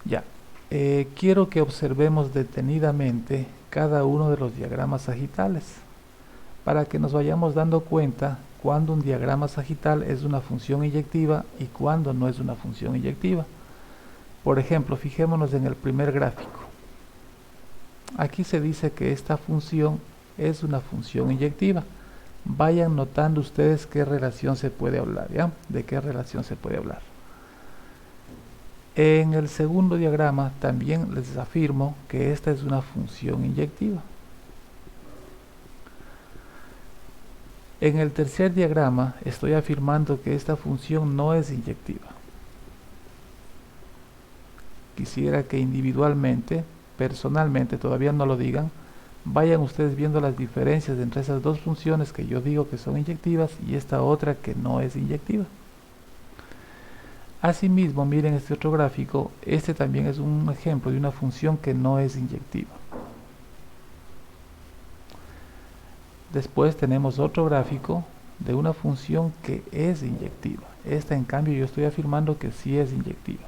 Ya. Quiero que observemos detenidamente cada uno de los diagramas sagitales para que nos vayamos dando cuenta cuando un diagrama sagital es una función inyectiva y cuando no es una función inyectiva. Por ejemplo, fijémonos en el primer gráfico. Aquí se dice que esta función es una función inyectiva. Vayan notando ustedes qué relación se puede hablar, ¿ya? ¿De qué relación se puede hablar? En el segundo diagrama también les afirmo que esta es una función inyectiva. En el tercer diagrama estoy afirmando que esta función no es inyectiva. Quisiera que individualmente, personalmente, todavía no lo digan, vayan ustedes viendo las diferencias entre esas dos funciones que yo digo que son inyectivas y esta otra que no es inyectiva. Asimismo, miren este otro gráfico, este también es un ejemplo de una función que no es inyectiva. Después tenemos otro gráfico de una función que es inyectiva. Esta, en cambio, yo estoy afirmando que sí es inyectiva.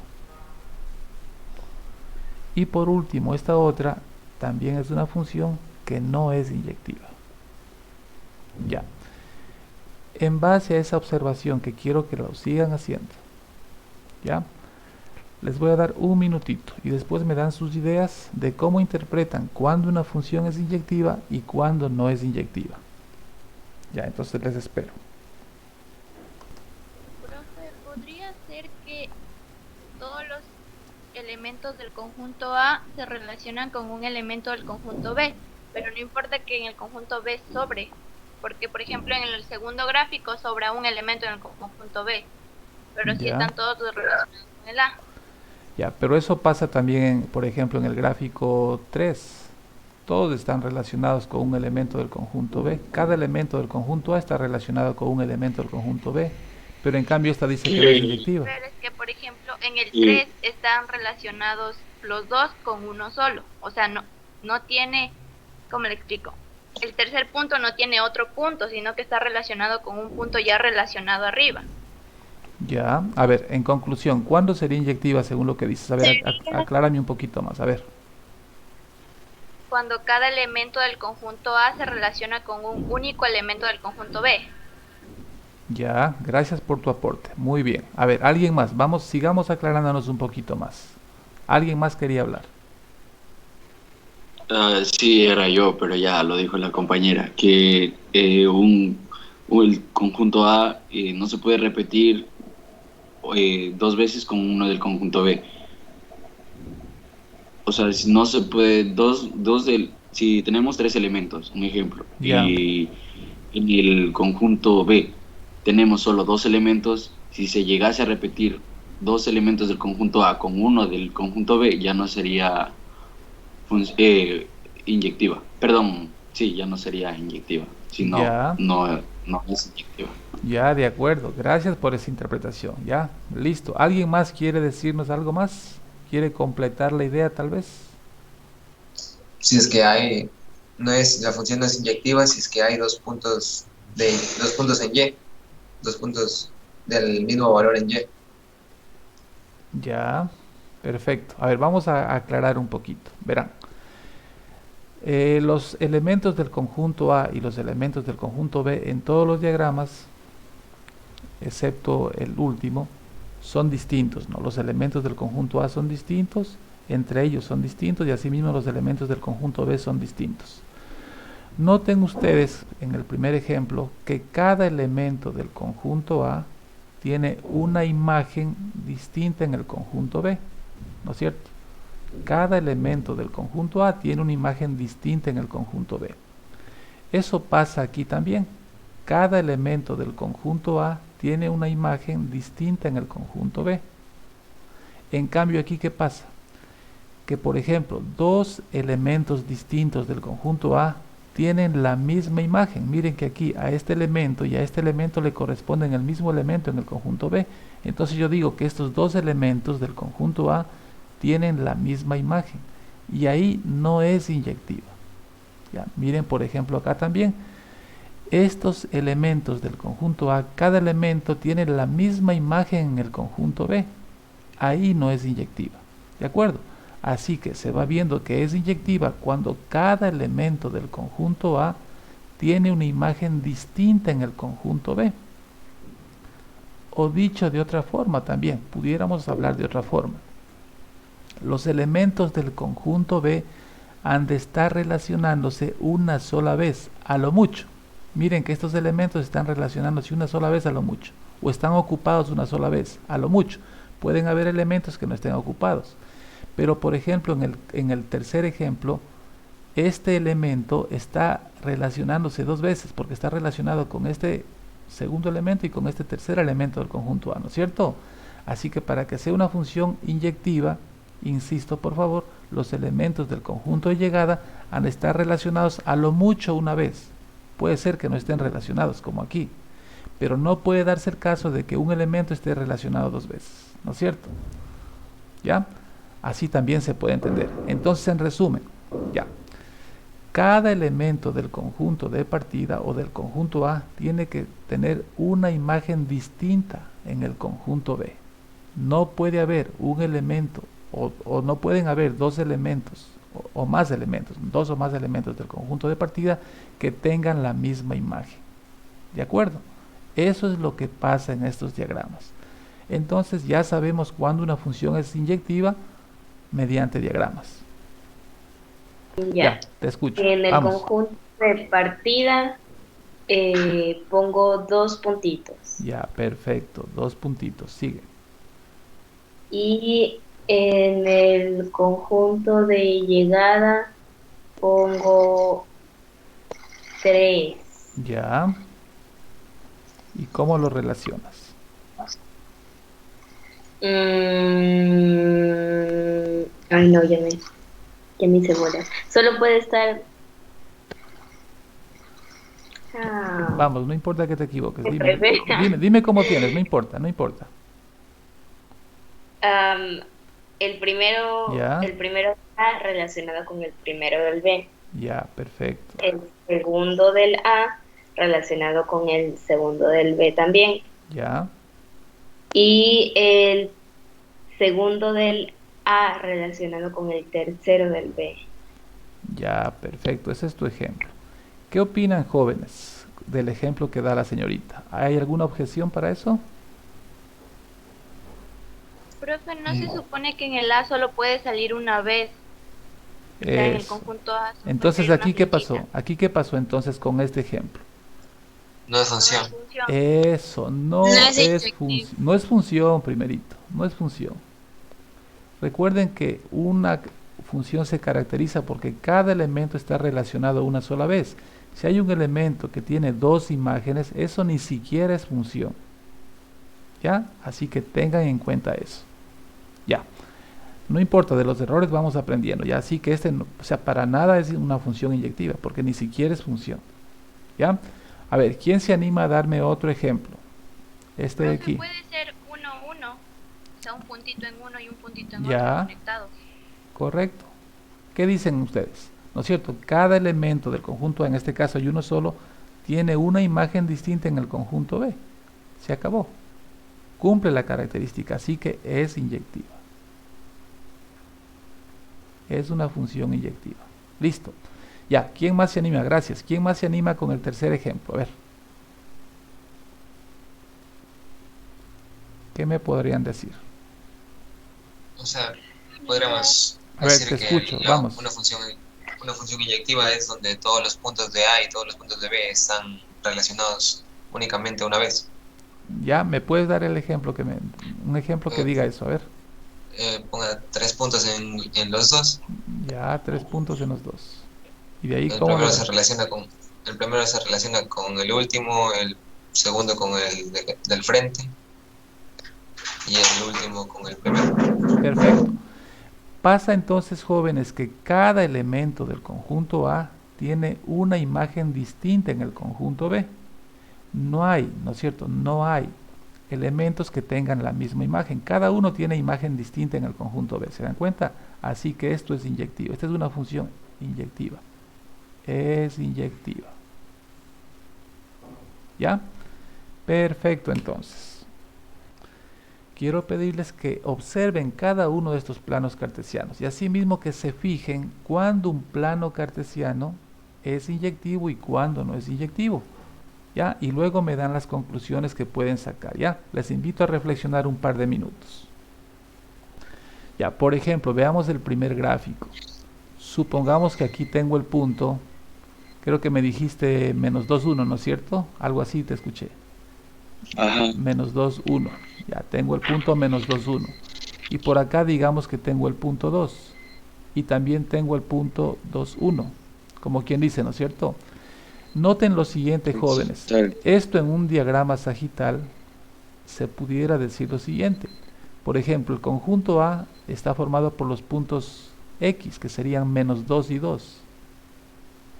Y por último, esta otra también es una función que no es inyectiva. Ya. En base a esa observación que quiero que lo sigan haciendo, ¿ya? Les voy a dar un minutito y después me dan sus ideas de cómo interpretan cuándo una función es inyectiva y cuándo no es inyectiva. Ya, entonces les espero. Profe, ¿podría ser que todos los elementos del conjunto A se relacionan con un elemento del conjunto B, pero no importa que en el conjunto B sobre, porque por ejemplo en el segundo gráfico sobra un elemento en el conjunto B, pero si Ya, están todos relacionados con el A? ya, pero eso pasa también, por ejemplo, en el gráfico 3. Todos están relacionados con un elemento del conjunto B. Cada elemento del conjunto A está relacionado con un elemento del conjunto B, pero en cambio esta dice que no es inyectiva. Pero es que por ejemplo en el Y 3 están relacionados los dos con uno solo, o sea, no tiene, ¿cómo le explico? El tercer punto no tiene otro punto, sino que está relacionado con un punto ya relacionado arriba. Ya, a ver, en conclusión, ¿cuándo sería inyectiva según lo que dices? A ver, aclárame un poquito más, a ver. Cuando cada elemento del conjunto A se relaciona con un único elemento del conjunto B. Ya, gracias por tu aporte. Muy bien. A ver, alguien más. Vamos, sigamos aclarándonos un poquito más. Alguien más quería hablar. sí, era yo, pero ya lo dijo la compañera, que el conjunto A no se puede repetir dos veces con uno del conjunto B. O sea, no se puede, si tenemos tres elementos, un ejemplo, Ya, y en el conjunto B tenemos solo dos elementos, si se llegase a repetir dos elementos del conjunto A con uno del conjunto B, ya no sería inyectiva. Perdón, sí, ya no sería inyectiva, sino ya, no es inyectiva. ya, de acuerdo. Gracias por esa interpretación. Ya, listo. ¿Alguien más quiere decirnos algo más? ¿Quiere completar la idea tal vez? Si es que hay, no es, la función no es inyectiva, si es que hay dos puntos en Y, dos puntos del mismo valor en Y. Ya, perfecto. A ver, vamos a aclarar un poquito. Verán, los elementos del conjunto A y los elementos del conjunto B en todos los diagramas, excepto el último, son distintos, ¿no? Los elementos del conjunto A son distintos, entre ellos son distintos y asimismo los elementos del conjunto B son distintos. Noten ustedes en el primer ejemplo que cada elemento del conjunto A tiene una imagen distinta en el conjunto B, ¿no es cierto? Cada elemento del conjunto A tiene una imagen distinta en el conjunto B. Eso pasa aquí también. Cada elemento del conjunto A tiene una imagen distinta en el conjunto B. En cambio aquí, ¿qué pasa? Que por ejemplo, dos elementos distintos del conjunto A tienen la misma imagen. Miren que aquí a este elemento y a este elemento le corresponden el mismo elemento en el conjunto B. Entonces yo digo que estos dos elementos del conjunto A tienen la misma imagen y ahí no es inyectiva. Ya, miren por ejemplo acá también, estos elementos del conjunto A, cada elemento tiene la misma imagen en el conjunto B, ahí no es inyectiva. ¿De acuerdo? Así que se va viendo que es inyectiva cuando cada elemento del conjunto A tiene una imagen distinta en el conjunto B. O dicho de otra forma también, pudiéramos hablar de otra forma. Los elementos del conjunto B han de estar relacionándose una sola vez, a lo mucho. Miren que estos elementos están relacionándose una sola vez a lo mucho, o están ocupados una sola vez, a lo mucho. Pueden haber elementos que no estén ocupados. Pero por ejemplo, en el tercer ejemplo, este elemento está relacionándose dos veces, porque está relacionado con este segundo elemento y con este tercer elemento del conjunto A, ¿no es cierto? Así que para que sea una función inyectiva, insisto por favor, los elementos del conjunto de llegada han de estar relacionados a lo mucho una vez. Puede ser que no estén relacionados, como aquí, pero no puede darse el caso de que un elemento esté relacionado dos veces, ¿no es cierto? ¿Ya? Así también se puede entender. Entonces, en resumen, ya, cada elemento del conjunto de partida o del conjunto A tiene que tener una imagen distinta en el conjunto B. No puede haber un elemento o no pueden haber dos elementos o más elementos, dos o más elementos del conjunto de partida que tengan la misma imagen. ¿De acuerdo? Eso es lo que pasa en estos diagramas. Entonces ya sabemos cuándo una función es inyectiva mediante diagramas. Ya, te escucho. En el Vamos. conjunto de partida pongo 2 puntitos. Ya, perfecto. 2 puntitos. Sigue. Y en el conjunto de llegada pongo 3. Ya. ¿Y cómo lo relacionas? Ay, no, ya me hice bola. Solo puede estar... Vamos, no importa que te equivoques. Perfecto. Dime cómo tienes. No importa, no importa. El primero Ya. está relacionado con el primero del B. Ya, perfecto. El segundo del A relacionado con el segundo del B también. Ya. Y el segundo del A relacionado con el tercero del B. Ya, perfecto. Ese es tu ejemplo. ¿Qué opinan, jóvenes, del ejemplo que da la señorita? ¿Hay alguna objeción para eso? Profe, ¿no se supone que en el A solo puede salir una vez? O sea, en el Eso. conjunto A solo puede Entonces, salir ¿aquí una qué pasó? flechita. ¿Aquí qué pasó entonces con este ejemplo? No es No es función. función. Eso, no No es es inyectivo. no es función, primerito, no es función. Recuerden que una función se caracteriza porque cada elemento está relacionado una sola vez. Si hay un elemento que tiene dos imágenes, eso ni siquiera es función. ¿Ya? Así que tengan en cuenta eso. Ya. No importa, de los errores vamos aprendiendo. Ya, así que o sea, para nada es una función inyectiva, porque ni siquiera es función. ¿Ya? A ver, ¿quién se anima a darme otro ejemplo? Este de Profe, aquí. puede ser 1, 1. O sea, un puntito en uno y un puntito en Ya. otro conectados. Correcto. ¿Qué dicen ustedes? ¿No es cierto? Cada elemento del conjunto A, en este caso hay uno solo, tiene una imagen distinta en el conjunto B. Se acabó. Cumple la característica, así que es inyectiva. Es una función inyectiva. Listo. Ya, ¿quién más se anima? Gracias. ¿Quién más se anima con el tercer ejemplo? A ver. ¿Qué me podrían decir? O sea, podríamos A ver, decir te que escucho, vamos. una función inyectiva es donde todos los puntos de A y todos los puntos de B están relacionados únicamente una vez. Ya, ¿me puedes dar el ejemplo un ejemplo que Eh, diga eso? A ver. Ponga 3 puntos en los dos. Ya, 3 puntos en los dos. Y de ahí, El ¿cómo lo primero ves? el primero se relaciona con el último, el segundo con el del frente y el último con el primero. Perfecto. Pasa entonces, jóvenes, que cada elemento del conjunto A tiene una imagen distinta en el conjunto B. No hay, ¿no es cierto? No hay elementos que tengan la misma imagen. Cada uno tiene imagen distinta en el conjunto B. ¿Se dan cuenta? Así que esto es inyectivo. Esta es una función inyectiva. Es inyectiva. ¿Ya? Perfecto, entonces. quiero pedirles que observen cada uno de estos planos cartesianos y asimismo que se fijen cuándo un plano cartesiano es inyectivo y cuándo no es inyectivo. ¿Ya? Y luego me dan las conclusiones que pueden sacar. ¿Ya? Les invito a reflexionar un par de minutos. Ya, por ejemplo, veamos el primer gráfico. Supongamos que aquí tengo el punto, creo que me dijiste menos 2, 1, ¿no es cierto? Algo así te escuché. Ajá. Menos 2, 1. Ya tengo el punto menos 2, 1. Y por acá digamos que tengo el punto 2. Y también tengo el punto 2, 1. Como quien dice, ¿no es cierto? Noten lo siguiente, jóvenes. Esto en un diagrama sagital se pudiera decir lo siguiente. Por ejemplo, el conjunto A está formado por los puntos X, que serían menos 2 y 2.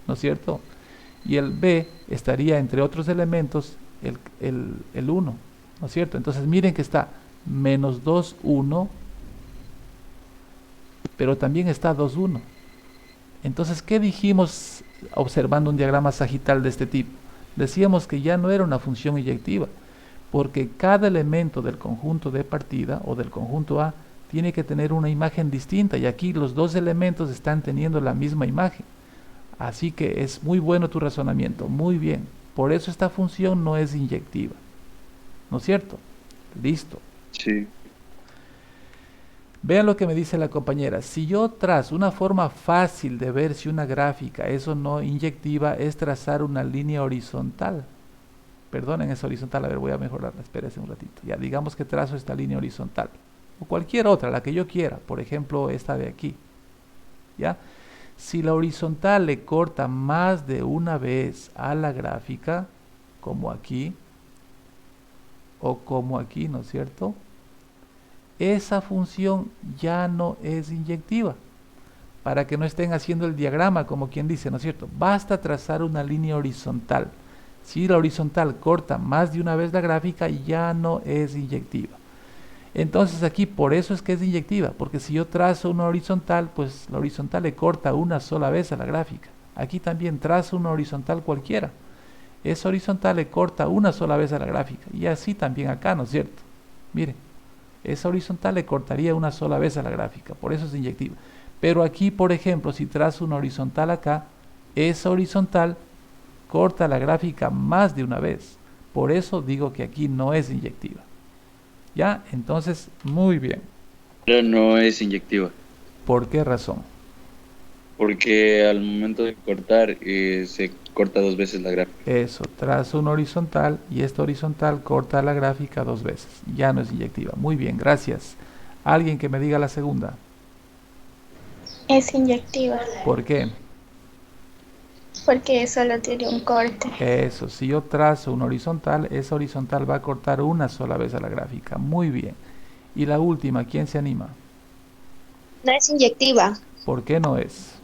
¿No es cierto? Y el B estaría, entre otros elementos, el 1. ¿No es cierto? Entonces miren que está menos 2, 1, pero también está 2, 1. Entonces, ¿qué dijimos observando un diagrama sagital de este tipo? Decíamos que ya no era una función inyectiva, porque cada elemento del conjunto de partida o del conjunto A tiene que tener una imagen distinta, y aquí los dos elementos están teniendo la misma imagen. Así que es muy bueno tu razonamiento, muy bien. Por eso esta función no es inyectiva. ¿No es cierto? Listo. Sí. Vean lo que me dice la compañera. Si yo trazo una forma fácil de ver si una gráfica es o no inyectiva, es trazar una línea horizontal. Perdonen, es horizontal. A ver, voy a mejorarla. Espérense un ratito. Ya, digamos que trazo esta línea horizontal. O cualquier otra, la que yo quiera. Por ejemplo, esta de aquí. ¿Ya? Si la horizontal le corta más de una vez a la gráfica, como aquí, o como aquí, ¿no es cierto?, esa función ya no es inyectiva. Para que no estén haciendo el diagrama como quien dice, ¿no es cierto? Basta trazar una línea horizontal. Si la horizontal corta más de una vez la gráfica, ya no es inyectiva. Entonces aquí por eso es que es inyectiva, porque si yo trazo una horizontal, pues la horizontal le corta una sola vez a la gráfica. Aquí también trazo una horizontal cualquiera. Esa horizontal le corta una sola vez a la gráfica. Y así también acá, ¿no es cierto? Miren. Esa horizontal le cortaría una sola vez a la gráfica, por eso es inyectiva. Pero aquí, por ejemplo, si trazo una horizontal acá, esa horizontal corta la gráfica más de una vez. Por eso digo que aquí no es inyectiva. ¿Ya? Entonces, muy bien. Pero no es inyectiva. ¿Por qué razón? Porque al momento de cortar, se corta 2 veces la gráfica. Eso, trazo una horizontal y esta horizontal corta la gráfica 2 veces. Ya no es inyectiva. Muy bien, gracias. ¿Alguien que me diga la segunda? Es inyectiva, ¿Por qué? porque solo tiene un corte. Eso, si yo trazo una horizontal, esa horizontal va a cortar una sola vez a la gráfica. Muy bien. Y la última, ¿quién se anima? No es inyectiva, ¿Por qué no es?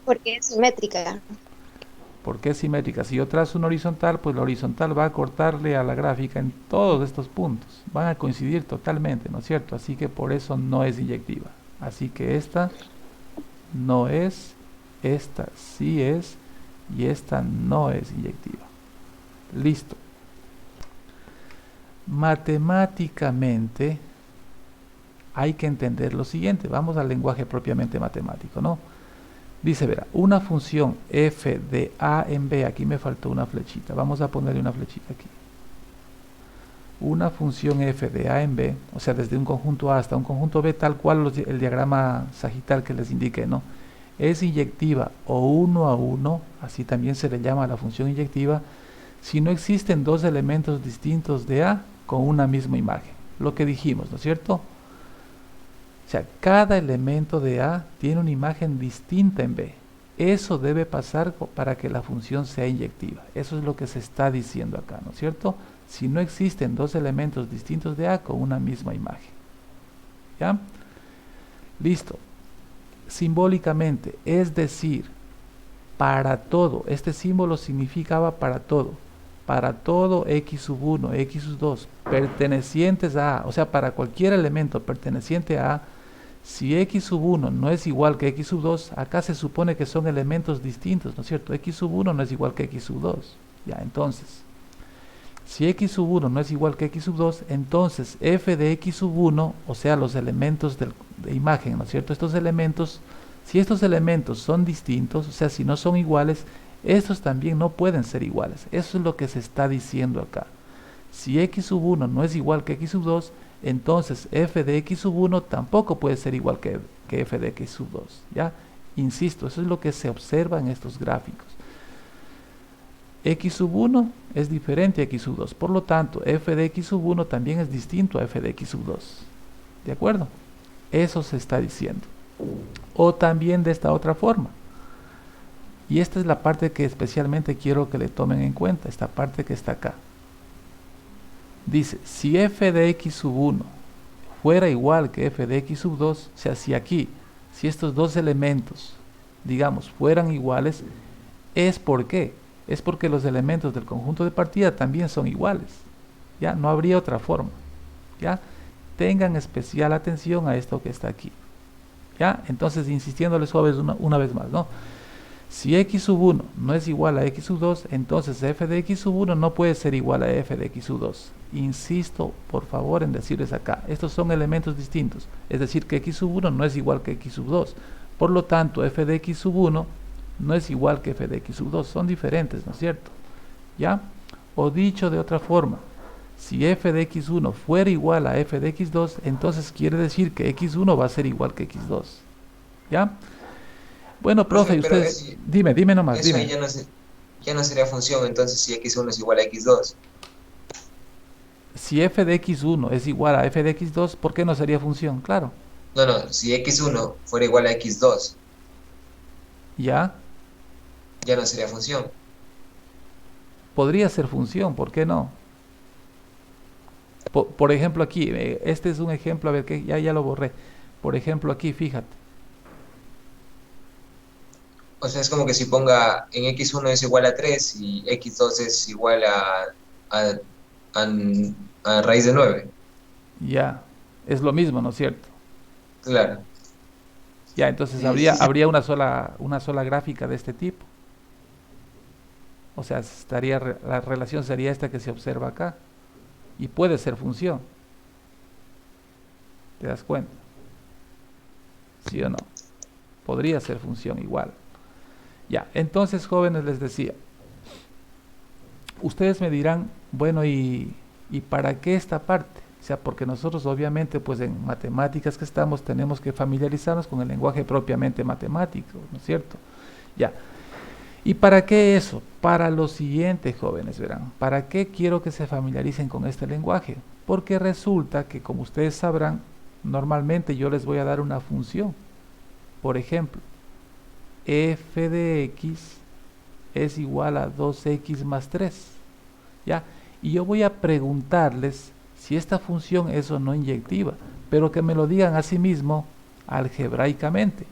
porque es simétrica. ¿Por qué es simétrica? Si yo trazo una horizontal, pues la horizontal va a cortarle a la gráfica en todos estos puntos. Van a coincidir totalmente, ¿no es cierto? Así que por eso no es inyectiva. Así que esta no es, esta sí es, y esta no es inyectiva. Listo. Matemáticamente hay que entender lo siguiente. Vamos al lenguaje propiamente matemático, ¿no? Dice, verá, una función f de a en b, aquí me faltó una flechita, vamos a ponerle una flechita aquí. Una función f de a en b, o sea, desde un conjunto A hasta un conjunto B, tal cual el diagrama sagital que les indiqué, ¿no? Es inyectiva o 1 a 1, así también se le llama a la función inyectiva, si no existen dos elementos distintos de A con una misma imagen. Lo que dijimos, ¿no es cierto? O sea, cada elemento de A tiene una imagen distinta en B. Eso debe pasar para que la función sea inyectiva. Eso es lo que se está diciendo acá, ¿no es cierto? Si no existen dos elementos distintos de A con una misma imagen. ¿Ya? Listo. Simbólicamente, es decir, para todo. Este símbolo significaba para todo x sub 1, x sub 2, pertenecientes a, o sea, para cualquier elemento perteneciente a, si x sub 1 no es igual que x sub 2, acá se supone que son elementos distintos, ¿no es cierto? X sub 1 no es igual que x sub 2, ya, entonces, Si x sub 1 no es igual que x sub 2, entonces f de x sub 1, o sea, los elementos de imagen, ¿no es cierto? Estos elementos, si estos elementos son distintos, o sea, si no son iguales, estos también no pueden ser iguales. Eso es lo que se está diciendo acá. Si x sub 1 no es igual que x sub 2, entonces f de x sub 1 tampoco puede ser igual que f de x sub 2, ¿ya? Insisto, eso es lo que se observa en estos gráficos. X sub 1 es diferente a x sub 2, por lo tanto, f de x sub 1 también es distinto a f de x sub 2. ¿De acuerdo? Eso se está diciendo. O también de esta otra forma. Y esta es la parte que especialmente quiero que le tomen en cuenta, esta parte que está acá. Dice, si f de x sub 1 fuera igual que f de x sub 2, o sea, si aquí, si estos dos elementos, digamos, fueran iguales, ¿es por qué? Es porque los elementos del conjunto de partida también son iguales. ¿Ya? No habría otra forma. ¿Ya? Tengan especial atención a esto que está aquí. ¿Ya? Entonces, insistiéndole suaves una vez más, ¿no? Si x sub 1 no es igual a x sub 2, entonces f de x sub 1 no puede ser igual a f de x sub 2. Insisto, por favor, en decirles acá, estos son elementos distintos, es decir, que x sub 1 no es igual que x sub 2. Por lo tanto, f de x sub 1 no es igual que f de x sub 2, son diferentes, ¿no es cierto? ¿Ya? O dicho de otra forma, si f de x1 fuera igual a f de x2, entonces quiere decir que x1 va a ser igual que x2. ¿Ya? Bueno, profe, usted... Dime nomás, eso dime. Ahí ya no sería función, entonces si x1 es igual a x2. Si f de x1 es igual a f de x2, ¿por qué no sería función? Claro. No, si x1 fuera igual a x2, ¿Ya? ya no sería función. Podría ser función, ¿por qué no? Por ejemplo aquí, este es un ejemplo, a ver, que ya lo borré. Por ejemplo aquí, fíjate. O sea, es como que si ponga en x1 es igual a 3 y x2 es igual a raíz de 9. Ya, es lo mismo, ¿no es cierto? Claro. Ya, entonces Sí, habría una sola gráfica de este tipo. O sea, la relación sería esta que se observa acá. Y puede ser función. ¿Te das cuenta? ¿Sí o no? Podría ser función igual. Ya, entonces, jóvenes, les decía. Ustedes me dirán, bueno, ¿y para qué esta parte? O sea, porque nosotros obviamente, pues en matemáticas que estamos, tenemos que familiarizarnos con el lenguaje propiamente matemático, ¿no es cierto? Ya. ¿Y para qué eso? Para lo siguiente, jóvenes, verán. ¿Para qué quiero que se familiaricen con este lenguaje? Porque resulta que, como ustedes sabrán, normalmente yo les voy a dar una función. Por ejemplo, f de x es igual a 2x más 3. ¿Ya? Y yo voy a preguntarles si esta función es o no inyectiva, pero que me lo digan a sí mismo algebraicamente.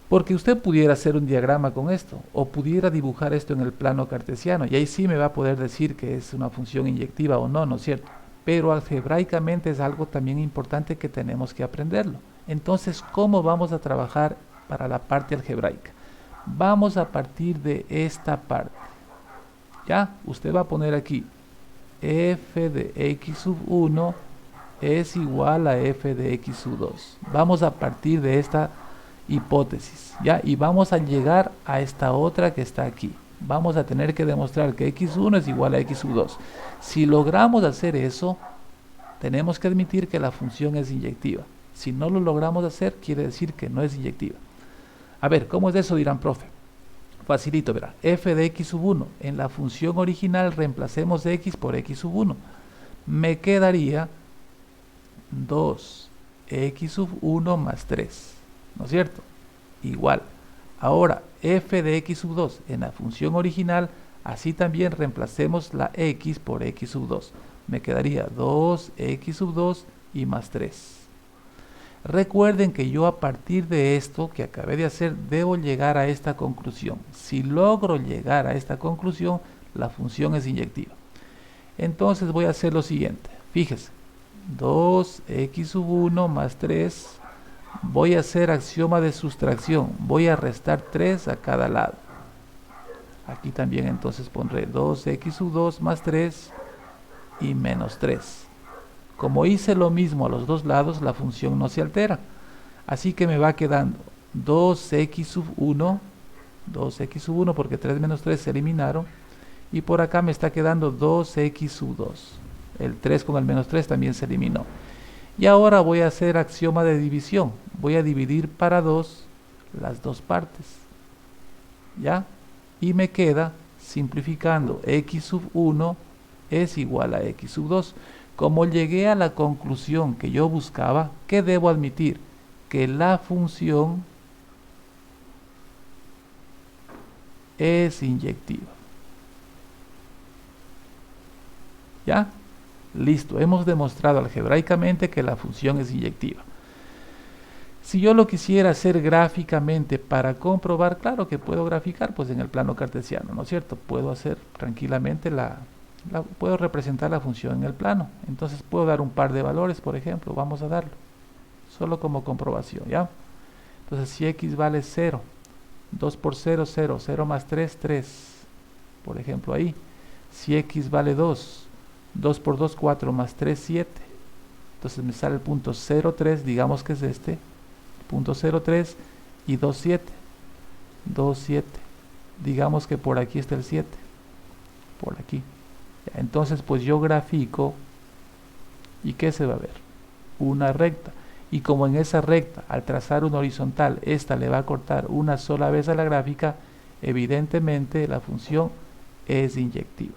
Porque usted pudiera hacer un diagrama con esto, o pudiera dibujar esto en el plano cartesiano, y ahí sí me va a poder decir que es una función inyectiva o no, ¿no es cierto? Pero algebraicamente es algo también importante que tenemos que aprenderlo. Entonces, ¿cómo vamos a trabajar para la parte algebraica? Vamos a partir de esta parte. ¿Ya? Usted va a poner aquí, f de x sub 1 es igual a f de x sub 2. Vamos a partir de esta hipótesis, ¿ya? Y vamos a llegar a esta otra que está aquí. Vamos a tener que demostrar que x1 es igual a x sub 2. Si logramos hacer eso, tenemos que admitir que la función es inyectiva. Si no lo logramos hacer, quiere decir que no es inyectiva. A ver, ¿cómo es eso? Dirán, profe. Facilito, verá. F de x sub 1. En la función original reemplacemos x por x sub 1. Me quedaría 2x sub 1 más 3. ¿No es cierto? Igual. Ahora, f de x sub 2 en la función original, así también reemplacemos la x por x sub 2. Me quedaría 2x sub 2 y más 3. Recuerden que yo a partir de esto que acabé de hacer, debo llegar a esta conclusión. Si logro llegar a esta conclusión, la función es inyectiva. Entonces voy a hacer lo siguiente. Fíjese, 2x sub 1 más 3. Voy a hacer axioma de sustracción. Voy a restar 3 a cada lado. Aquí también entonces pondré 2x sub 2 más 3 y menos 3. Como hice lo mismo a los dos lados, la función no se altera. Así que me va quedando 2x sub 1, 2x sub 1 porque 3 menos 3 se eliminaron. Y por acá me está quedando 2x sub 2. El 3 con el menos 3 también se eliminó. Y ahora voy a hacer axioma de división. Voy a dividir para 2 las dos partes. ¿Ya? Y me queda, simplificando, x sub 1 es igual a x sub 2. Como llegué a la conclusión que yo buscaba, ¿qué debo admitir? Que la función es inyectiva. ¿Ya? Listo, hemos demostrado algebraicamente que la función es inyectiva. Si yo lo quisiera hacer gráficamente para comprobar, claro que puedo graficar pues en el plano cartesiano, ¿no es cierto? Puedo hacer tranquilamente puedo representar la función en el plano. Entonces puedo dar un par de valores, por ejemplo, vamos a darlo, solo como comprobación, ¿ya? Entonces si x vale 0, 2 por 0, 0, 0 más 3, 3, por ejemplo ahí. Si x vale 2, 2 por 2, 4, más 3, 7. Entonces me sale el punto 0,3, digamos que es este, punto 0,3 y 2, 7. 2, 7. Digamos que por aquí está el 7. Por aquí. Entonces pues yo grafico, ¿y qué se va a ver? Una recta. Y como en esa recta, al trazar una horizontal, esta le va a cortar una sola vez a la gráfica, evidentemente la función es inyectiva.